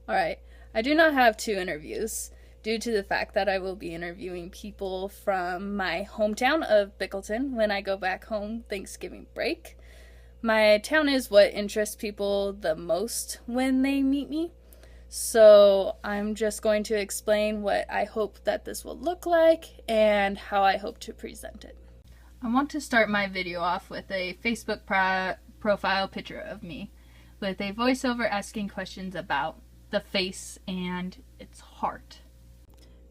Alright, I do not have two interviews due to the fact that I will be interviewing people from my hometown of Bickleton when I go back home Thanksgiving break. My town is what interests people the most when they meet me. So I'm just going to explain what I hope that this will look like and how I hope to present it. I want to start my video off with a Facebook profile picture of me with a voiceover asking questions about the face and its heart.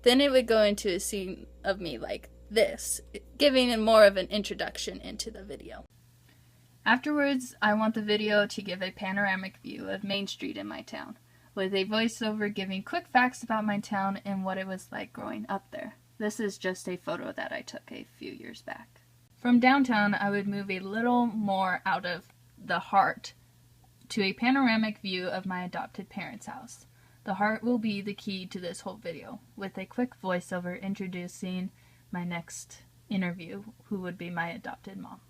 Then it would go into a scene of me like this, giving more of an introduction into the video. Afterwards, I want the video to give a panoramic view of Main Street in my town, with a voiceover giving quick facts about my town and what it was like growing up there. This is just a photo that I took a few years back. From downtown, I would move a little more out of the heart to a panoramic view of my adopted parents' house. The heart will be the key to this whole video, with a quick voiceover introducing my next interview, who would be my adopted mom.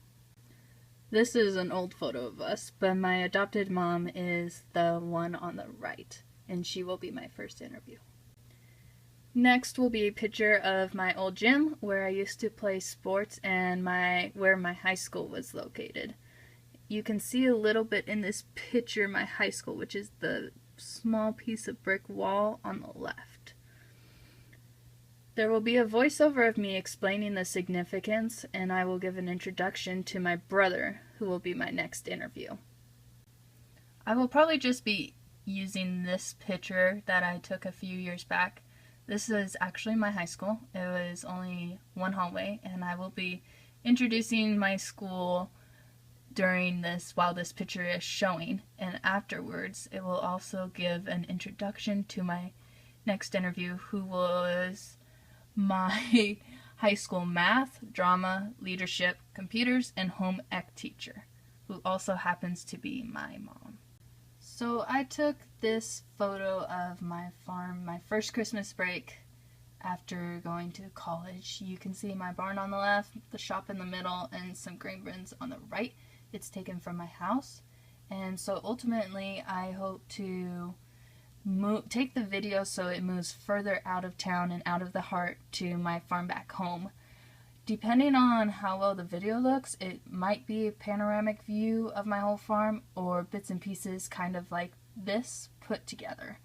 This is an old photo of us, but my adopted mom is the one on the right, and she will be my first interview. Next will be a picture of my old gym where I used to play sports and where my high school was located. You can see a little bit in this picture my high school, which is the small piece of brick wall on the left. There will be a voiceover of me explaining the significance, and I will give an introduction to my brother, who will be my next interview. I will probably just be using this picture that I took a few years back. This is actually my high school. It was only one hallway, and I will be introducing my school during this while this picture is showing, and afterwards it will also give an introduction to my next interview, who was my high school math, drama, leadership, computers, and home ec teacher, who also happens to be my mom. So I took this photo of my farm my first Christmas break after going to college. You can see my barn on the left, the shop in the middle, and some grain bins on the right. It's taken from my house, and so ultimately I hope to take the video so it moves further out of town and out of the heart to my farm back home. Depending on how well the video looks, it might be a panoramic view of my whole farm or bits and pieces kind of like this put together.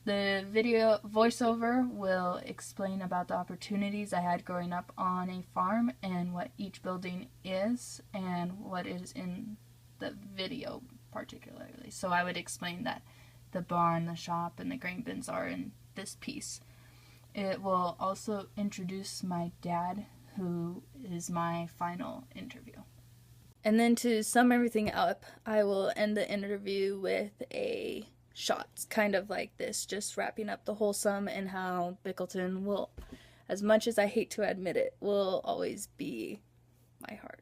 The video voiceover will explain about the opportunities I had growing up on a farm and what each building is and what is in the video particularly. So I would explain that the barn, the shop, and the grain bins are in this piece. It will also introduce my dad, who is my final interview. And then to sum everything up, I will end the interview with a shots kind of like this, just wrapping up the wholesome and how Bickleton will, as much as I hate to admit it, will always be my heart.